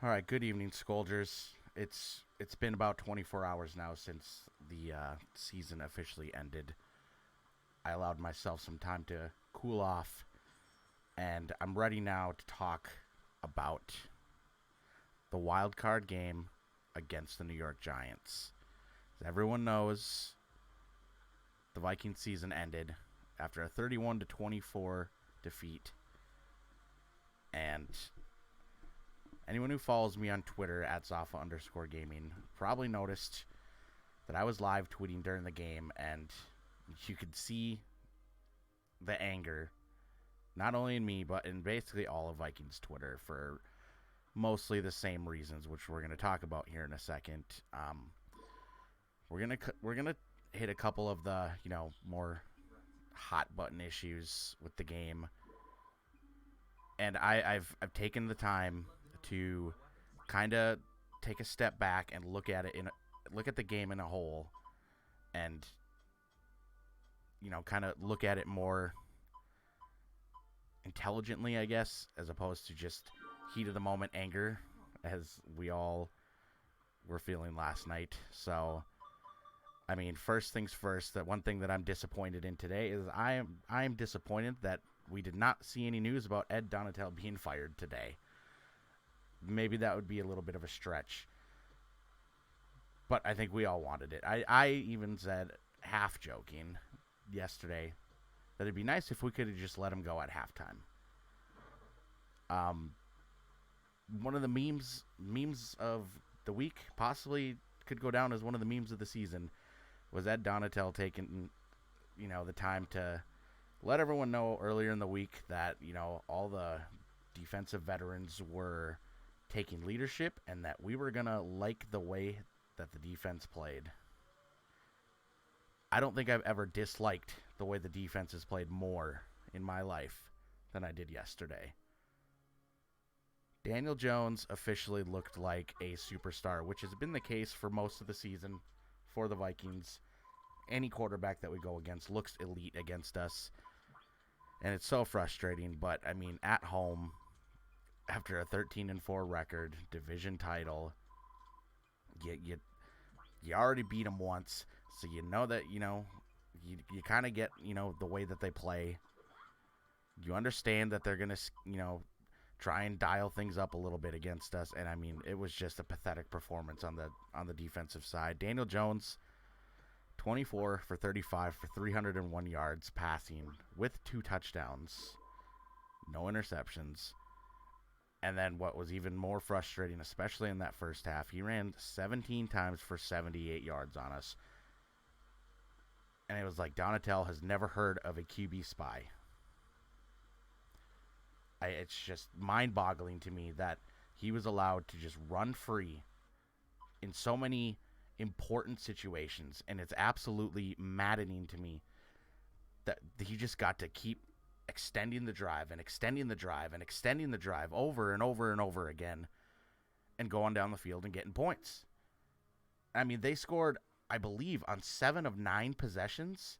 All right, good evening, Scolders. It's been about 24 hours now since the season officially ended. I allowed myself some time to cool off, and I'm ready now to talk about the Wildcard game against the New York Giants. As everyone knows, the Vikings season ended after a 31-24 defeat, and anyone who follows me on Twitter at Zafa_gaming probably noticed that I was live tweeting during the game, and you could see the anger, not only in me, but in basically all of Vikings Twitter for mostly the same reasons, which we're going to talk about here in a second. We're gonna hit a couple of the more hot button issues with the game, and I've taken the time to kind of take a step back and look at the game in a whole, and kind of look at it more intelligently, I guess, as opposed to just heat of the moment anger, as we all were feeling last night. So, I mean, first things first, that one thing that I'm disappointed in today is I am disappointed that we did not see any news about Ed Donatel being fired today. Maybe that would be a little bit of a stretch, but I think we all wanted it. I even said, half joking, yesterday that it'd be nice if we could have just let him go at halftime. One of the memes of the week, possibly could go down as one of the memes of the season, was Ed Donatel taking the time to let everyone know earlier in the week that all the defensive veterans were taking leadership, and that we were going to like the way that the defense played. I don't think I've ever disliked the way the defense has played more in my life than I did yesterday. Daniel Jones officially looked like a superstar, which has been the case for most of the season for the Vikings. Any quarterback that we go against looks elite against us, and it's so frustrating. But, I mean, at home, after a 13-4 record, division title, you already beat them once, so you know that you kind of get the way that they play. You understand that they're gonna try and dial things up a little bit against us, and I mean, it was just a pathetic performance on the defensive side. Daniel Jones, 24 for 35 for 301 yards passing with 2 touchdowns, no interceptions. And then what was even more frustrating, especially in that first half, he ran 17 times for 78 yards on us. And it was like Donatel has never heard of a QB spy. It's just mind-boggling to me that he was allowed to just run free in so many important situations. And it's absolutely maddening to me that he just got to keep extending the drive and extending the drive and extending the drive over and over and over again, and going down the field and getting points. I mean, they scored, I believe, on 7 of 9 possessions,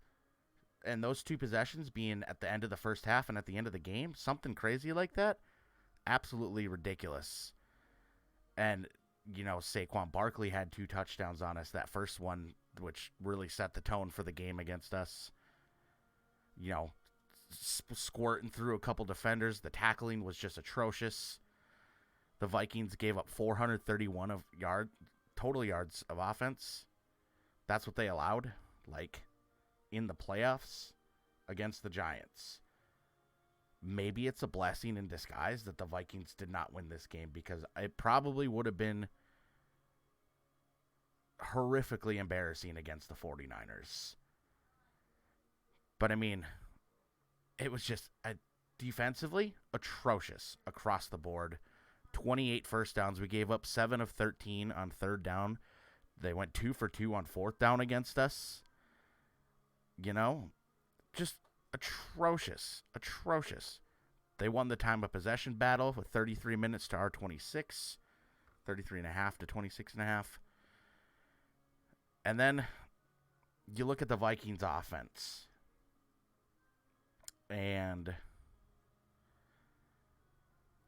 and those 2 possessions being at the end of the first half and at the end of the game, something crazy like that. Absolutely ridiculous. And, Saquon Barkley had 2 touchdowns on us. That first one, which really set the tone for the game against us. Squirting through a couple defenders. The tackling was just atrocious. The Vikings gave up 431 of total yards of offense. That's what they allowed, in the playoffs against the Giants. Maybe it's a blessing in disguise that the Vikings did not win this game, because it probably would have been horrifically embarrassing against the 49ers. But, I mean, it was just defensively atrocious across the board. 28 first downs. We gave up 7 of 13 on third down. They went 2 for 2 on fourth down against us. Just atrocious. Atrocious. They won the time of possession battle with 33 minutes to our 26. 33.5 to 26.5. And then you look at the Vikings offense. And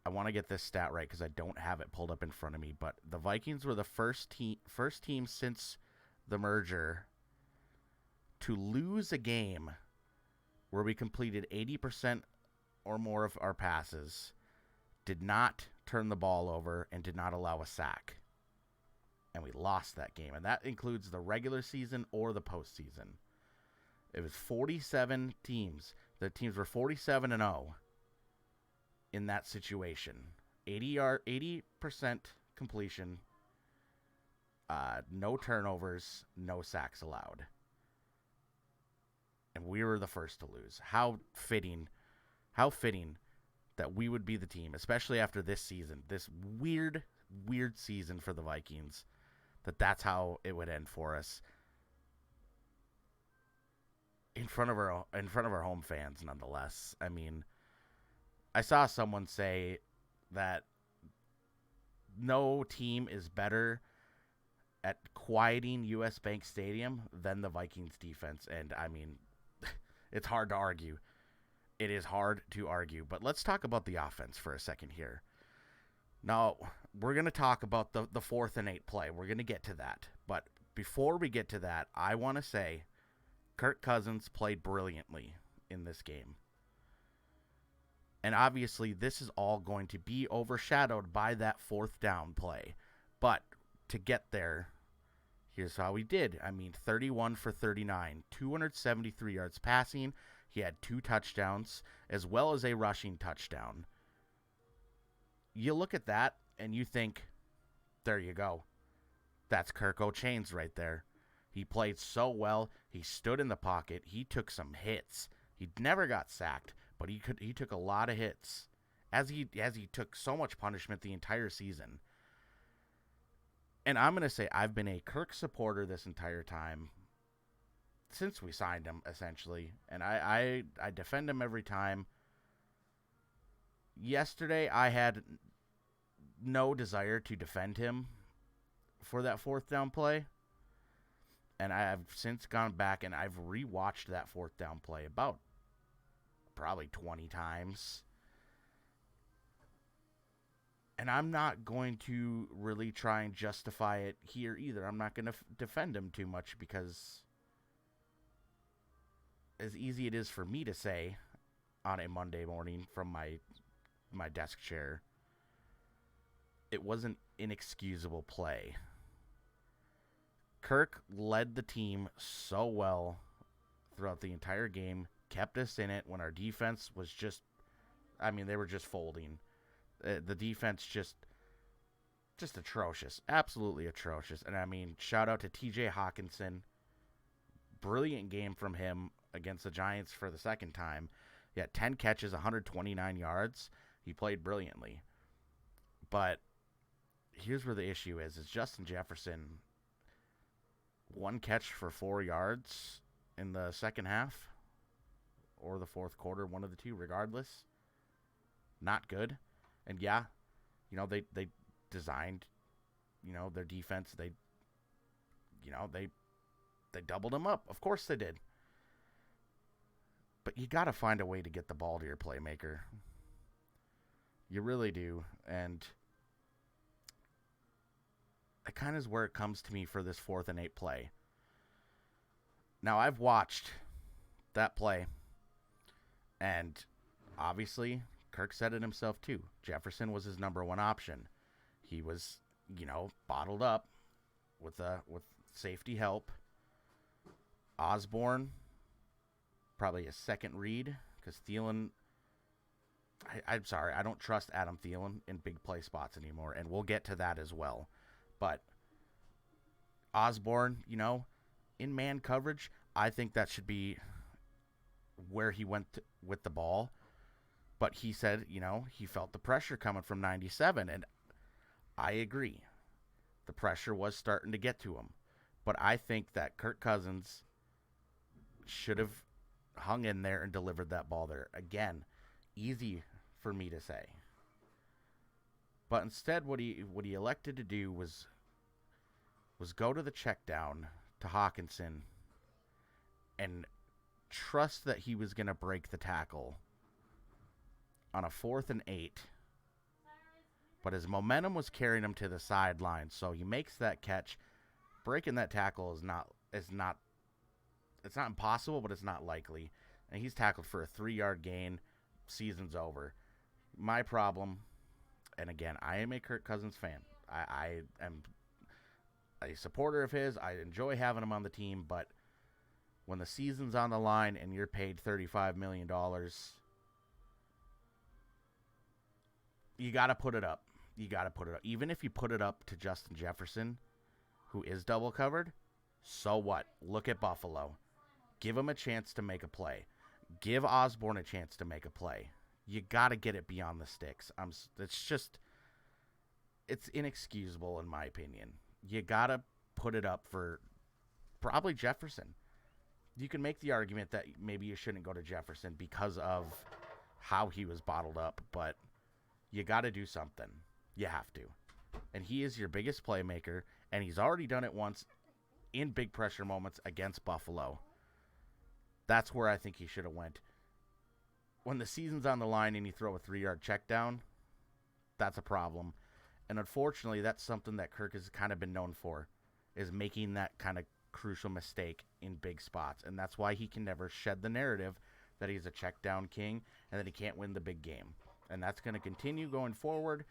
I want to get this stat right because I don't have it pulled up in front of me, but the Vikings were the first team since the merger to lose a game where we completed 80% or more of our passes, did not turn the ball over, and did not allow a sack. And we lost that game. And that includes the regular season or the postseason. It was 47 teams. The teams were 47-0 in that situation. 80% completion, no turnovers, no sacks allowed. And we were the first to lose. How fitting that we would be the team, especially after this season, this weird season for the Vikings, that's how it would end for us in front of our home fans, nonetheless. I mean, I saw someone say that no team is better at quieting US Bank Stadium than the Vikings defense, and I mean, it's hard to argue. It is hard to argue, but let's talk about the offense for a second here. Now, we're going to talk about the 4th and 8 play. We're going to get to that. But before we get to that, I want to say Kirk Cousins played brilliantly in this game. And obviously, this is all going to be overshadowed by that 4th down play. But to get there, here's how he did. I mean, 31 for 39, 273 yards passing. He had 2 touchdowns, as well as a rushing touchdown. You look at that, and you think, there you go. That's Kirk O'Chains right there. He played so well. He stood in the pocket. He took some hits. He never got sacked, but he took a lot of hits, as he took so much punishment the entire season. And I'm going to say I've been a Kirk supporter this entire time, since we signed him, essentially. And I defend him every time. Yesterday, I had no desire to defend him for that 4th down play. And I have since gone back and I've rewatched that 4th down play about probably 20 times. And I'm not going to really try and justify it here either. I'm not going to defend him too much, because as easy it is for me to say on a Monday morning from my desk chair, it was an inexcusable play. Kirk led the team so well throughout the entire game, kept us in it when our defense was just, I mean, they were just folding. The defense just atrocious, absolutely atrocious. And I mean, shout out to TJ Hawkinson. Brilliant game from him against the Giants for the second time. He had 10 catches, 129 yards. He played brilliantly. But here's where the issue is Justin Jefferson, 1 catch for 4 yards in the second half or the 4th quarter, one of the two, regardless. Not good. And yeah, they designed, their defense. They doubled him up. Of course they did. But you got to find a way to get the ball to your playmaker. You really do. And that kind of is where it comes to me for this 4th and 8 play. Now, I've watched that play, and obviously Kirk said it himself too. Jefferson was his number 1 option. He was, bottled up with safety help. Osborne, probably a second read, because Thielen, I'm sorry, I don't trust Adam Thielen in big play spots anymore, and we'll get to that as well. But Osborne, in man coverage, I think that should be where he went with the ball. But he said, he felt the pressure coming from 97, and I agree. The pressure was starting to get to him. But I think that Kirk Cousins should have hung in there and delivered that ball there. Again, easy for me to say. But instead, what he elected to do was go to the check down to Hawkinson and trust that he was going to break the tackle on a 4th and 8 but his momentum was carrying him to the sideline. So he makes that catch. Breaking that tackle is not it's not impossible, but it's not likely. And he's tackled for a 3-yard gain. Season's over. My problem, and again, I am a Kirk Cousins fan. I am a supporter of his. I enjoy having him on the team, but when the season's on the line and you're paid $35 million, you got to put it up. You got to put it up. Even if you put it up to Justin Jefferson, who is double covered, so what? Look at Buffalo. Give him a chance to make a play. Give Osborne a chance to make a play. You got to get it beyond the sticks. It's inexcusable in my opinion. You got to put it up for probably Jefferson. You can make the argument that maybe you shouldn't go to Jefferson because of how he was bottled up, but you got to do something. You have to. And he is your biggest playmaker, and he's already done it once in big pressure moments against Buffalo. That's where I think he should have went. When the season's on the line and you throw a 3-yard check down, that's a problem. And unfortunately, that's something that Kirk has kind of been known for, is making that kind of crucial mistake in big spots. And that's why he can never shed the narrative that he's a check down king and that he can't win the big game. And that's going to continue going forward.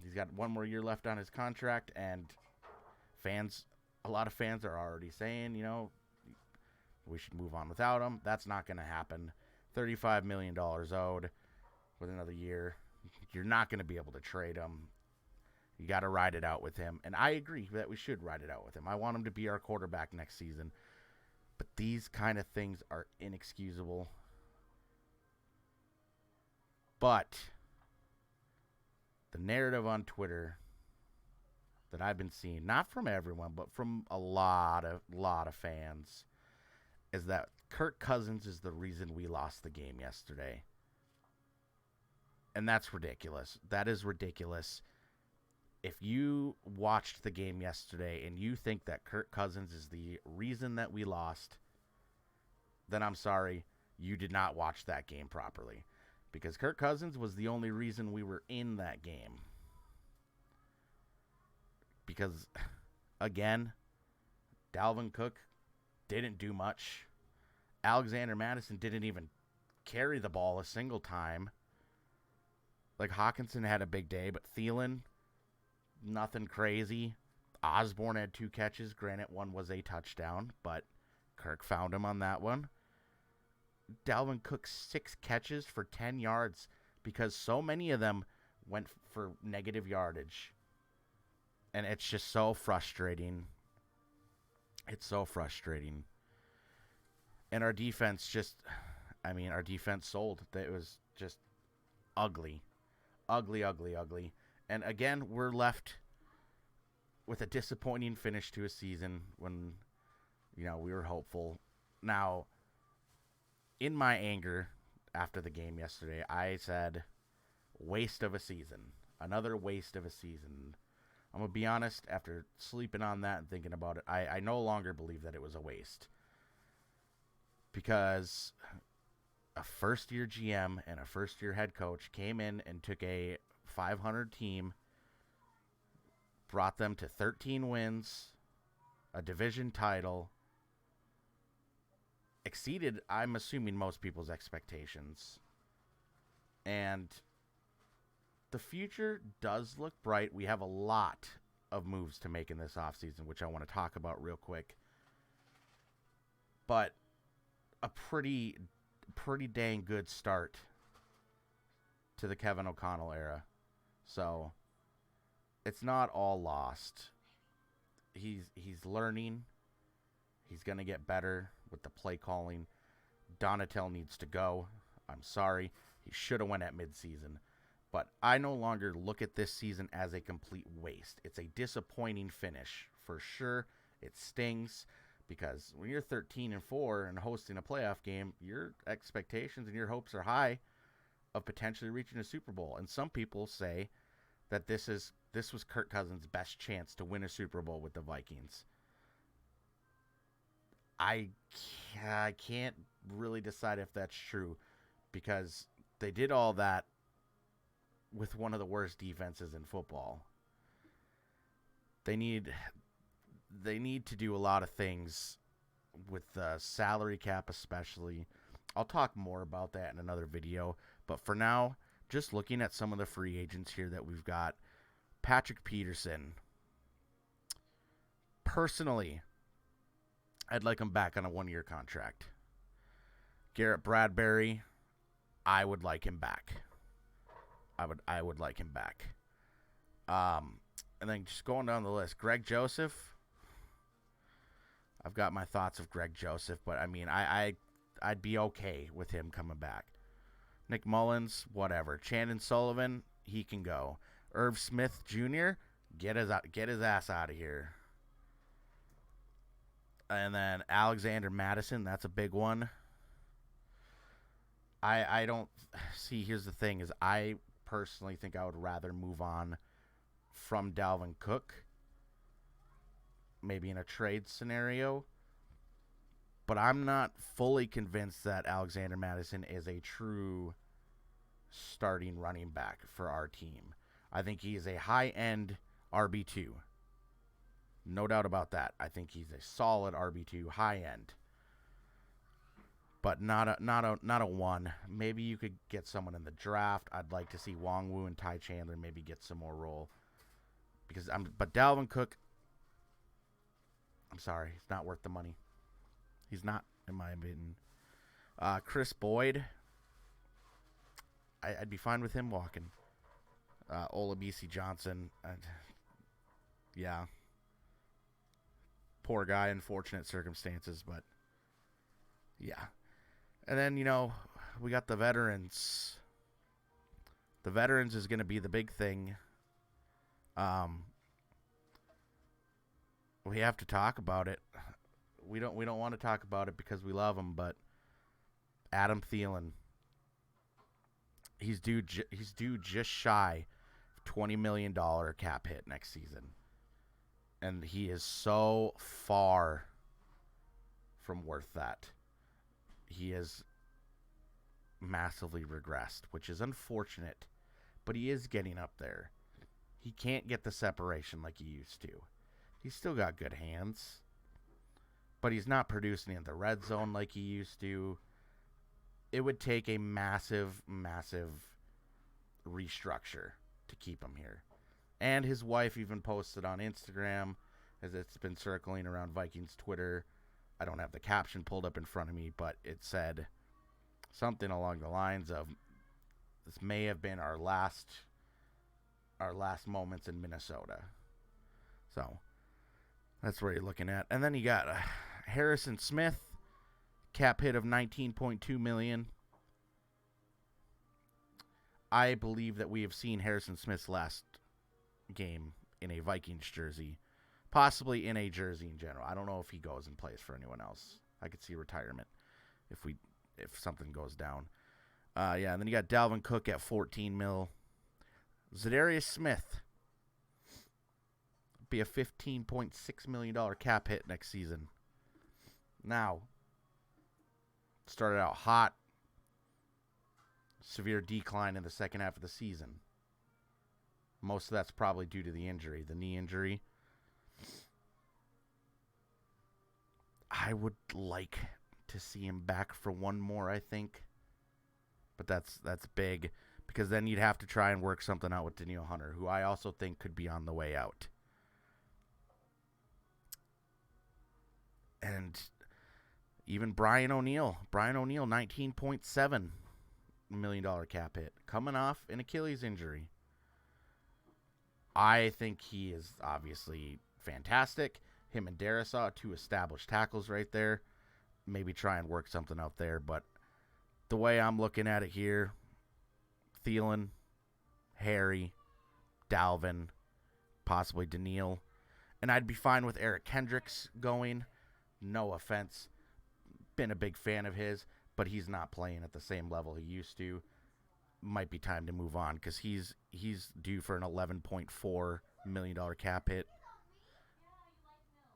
He's got one more year left on his contract, and a lot of fans are already saying, we should move on without him. That's not going to happen. $35 million owed with another year. You're not going to be able to trade him. You got to ride it out with him. And I agree that we should ride it out with him. I want him to be our quarterback next season. But these kind of things are inexcusable. But the narrative on Twitter that I've been seeing, not from everyone, but from a lot of fans, is that Kirk Cousins is the reason we lost the game yesterday. And that's ridiculous. That is ridiculous. If you watched the game yesterday and you think that Kirk Cousins is the reason that we lost, then I'm sorry, you did not watch that game properly. Because Kirk Cousins was the only reason we were in that game. Because, again, Dalvin Cook didn't do much. Alexander Mattison didn't even carry the ball a single time. Like, Hawkinson had a big day, but Thielen, nothing crazy. Osborne had 2 catches. Granted, one was a touchdown, but Kirk found him on that one. Dalvin Cook 6 catches for 10 yards because so many of them went for negative yardage. And it's just so frustrating. It's so frustrating. And our defense our defense sold. It was just ugly. Ugly. And again, we're left with a disappointing finish to a season when, we were hopeful. Now, in my anger after the game yesterday, I said, waste of a season. Another waste of a season. I'm going to be honest, after sleeping on that and thinking about it, I no longer believe that it was a waste. Because a first-year GM and a first-year head coach came in and took a 500 team, brought them to 13 wins, a division title, exceeded, I'm assuming, most people's expectations. And the future does look bright. We have a lot of moves to make in this offseason, which I want to talk about real quick. But a pretty dang good start to the Kevin O'Connell era. So it's not all lost. He's learning. He's going to get better with the play calling. Donatel needs to go. I'm sorry. He should have went at midseason. But I no longer look at this season as a complete waste. It's a disappointing finish. For sure, it stings because when you're 13-4 and hosting a playoff game, your expectations and your hopes are high of potentially reaching a Super Bowl. And some people say that this was Kirk Cousins' best chance to win a Super Bowl with the Vikings. I can't really decide if that's true because they did all that with one of the worst defenses in football. They need to do a lot of things with the salary cap especially. I'll talk more about that in another video, but for now, just looking at some of the free agents here that we've got. Patrick Peterson. Personally, I'd like him back on a 1-year contract. Garrett Bradbury, I would like him back. I would like him back. And then just going down the list, Greg Joseph. I've got my thoughts of Greg Joseph, but I mean, I'd be okay with him coming back. Nick Mullins, whatever. Chandon Sullivan, he can go. Irv Smith Jr., get his ass out of here. And then Alexander Madison, that's a big one. I don't see. Here's the thing: is I personally think I would rather move on from Dalvin Cook, maybe in a trade scenario. But I'm not fully convinced that Alexander Madison is a true starting running back for our team. I think he is a high-end RB2. No doubt about that. I think he's a solid RB2, high-end. But not a 1. Maybe you could get someone in the draft. I'd like to see Wongwu and Ty Chandler maybe get some more role. But Dalvin Cook, I'm sorry, he's not worth the money. He's not, in my opinion. Chris Boyd, I'd be fine with him walking. Olabisi Johnson, yeah. Poor guy, unfortunate circumstances, but yeah. And then, we got the veterans. The veterans is going to be the big thing. We have to talk about it. We don't want to talk about it because we love him, but Adam Thielen, he's due just shy of $20 million cap hit next season. And he is so far from worth that. He has massively regressed, which is unfortunate, but he is getting up there. He can't get the separation like he used to. He's still got good hands, but he's not producing in the red zone like he used to. It would take a massive, massive restructure to keep him here. And his wife even posted on Instagram, as it's been circling around Vikings Twitter. I don't have the caption pulled up in front of me, but it said something along the lines of, this may have been our last moments in Minnesota. So that's what you're looking at. And then you got Harrison Smith, cap hit of $19.2 million. I believe that we have seen Harrison Smith's last game in a Vikings jersey, possibly in a jersey in general. I don't know if he goes and plays for anyone else. I could see retirement if something goes down. And then you got Dalvin Cook at $14 million. Zadarius Smith be a $15.6 million cap hit next season. Now, started out hot, severe decline in the second half of the season. Most of that's probably due to the injury, the knee injury. I would like to see him back for one more, I think. But that's big, because then you'd have to try and work something out with Danielle Hunter, who I also think could be on the way out. And even Brian O'Neill, $19.7 million cap hit, coming off an Achilles injury. I think he is obviously fantastic. Him and Darisaw, 2 established tackles right there. Maybe try and work something out there. But the way I'm looking at it here, Thielen, Harry, Dalvin, possibly Danielle. And I'd be fine with Eric Kendricks going. No offense. Been a big fan of his, but he's not playing at the same level he used to. Might be time to move on, because he's due for an $11.4 million cap hit.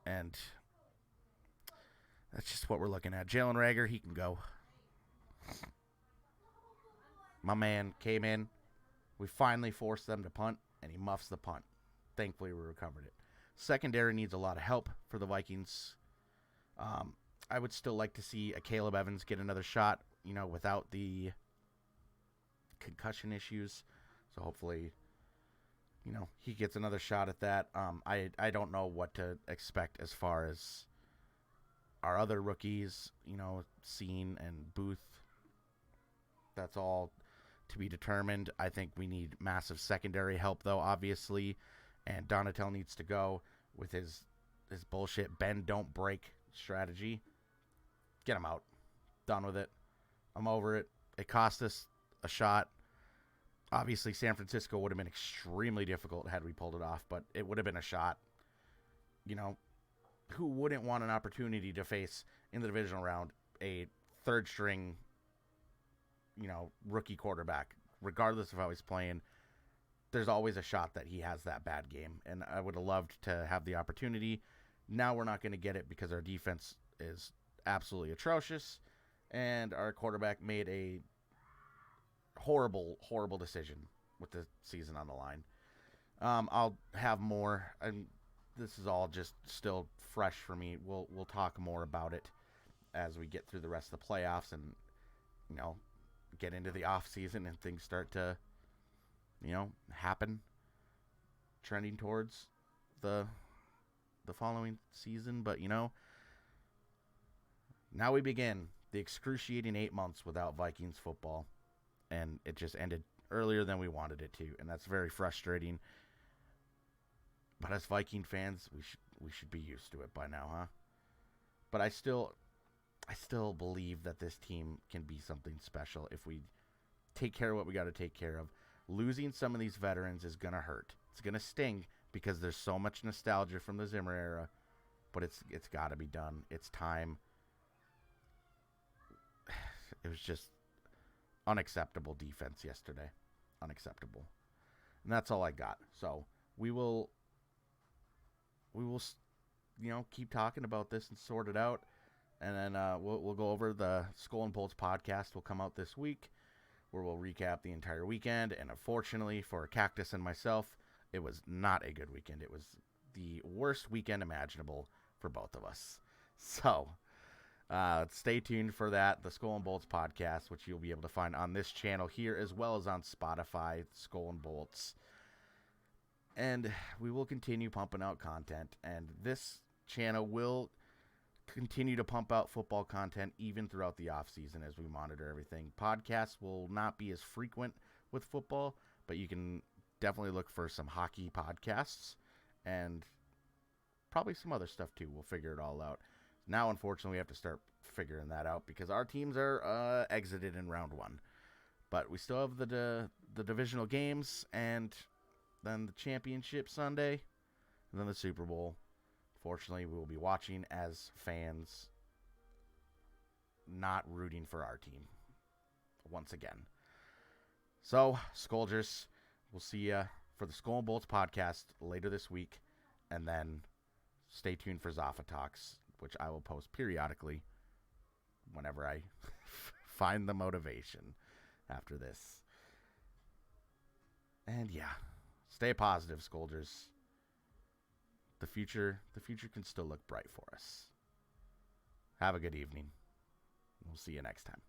And that's just what we're looking at. Jalen Reagor, he can go. My man came in, We finally forced them to punt, and he muffs the punt. Thankfully, we recovered it. Secondary needs a lot of help for the Vikings. I would still like to see a Caleb Evans get another shot, without the concussion issues. So hopefully, he gets another shot at that. I don't know what to expect as far as our other rookies, Scene and Booth. That's all to be determined. I think we need massive secondary help, though, obviously. And Donatel needs to go with his bullshit bend, don't break strategy. Get him out. Done with it. I'm over it. It cost us a shot. Obviously, San Francisco would have been extremely difficult had we pulled it off, but it would have been a shot. Who wouldn't want an opportunity to face, in the divisional round, a third-string, rookie quarterback? Regardless of how he's playing, there's always a shot that he has that bad game, and I would have loved to have the opportunity. Now we're not going to get it because our defense is absolutely atrocious, and our quarterback made a horrible, horrible decision with the season on the line. I'll have more, and this is all just still fresh for me. We'll talk more about it as we get through the rest of the playoffs and, get into the off season and things start to, happen, trending towards the following season. But, now we begin the excruciating 8 months without Vikings football, and it just ended earlier than we wanted it to, and that's very frustrating. But as Viking fans, we should be used to it by now, huh? But I still believe that this team can be something special if we take care of what we got to take care of. Losing some of these veterans is going to hurt. It's going to sting because there's so much nostalgia from the Zimmer era, but it's got to be done. It's time. It was just unacceptable defense yesterday. Unacceptable. And that's all I got. So we will keep talking about this and sort it out. And then we'll go over the SkolNBolts podcast will come out this week, where we'll recap the entire weekend. And unfortunately for Cactus and myself, it was not a good weekend. It was the worst weekend imaginable for both of us. So stay tuned for that, the SkolNBolts podcast, which you'll be able to find on this channel here as well as on Spotify, SkolNBolts. And we will continue pumping out content. And this channel will continue to pump out football content even throughout the off season as we monitor everything. Podcasts will not be as frequent with football, but you can definitely look for some hockey podcasts and probably some other stuff too. We'll figure it all out. Now, unfortunately, we have to start figuring that out because our teams are exited in round one. But we still have the divisional games and then the championship Sunday and then the Super Bowl. Fortunately, we will be watching as fans, not rooting for our team once again. So, Skolgers, we'll see you for the SkolNBolts podcast later this week. And then stay tuned for Zafa Talks, which I will post periodically whenever I find the motivation after this. And yeah, stay positive, Skolgers. The future can still look bright for us. Have a good evening. We'll see you next time.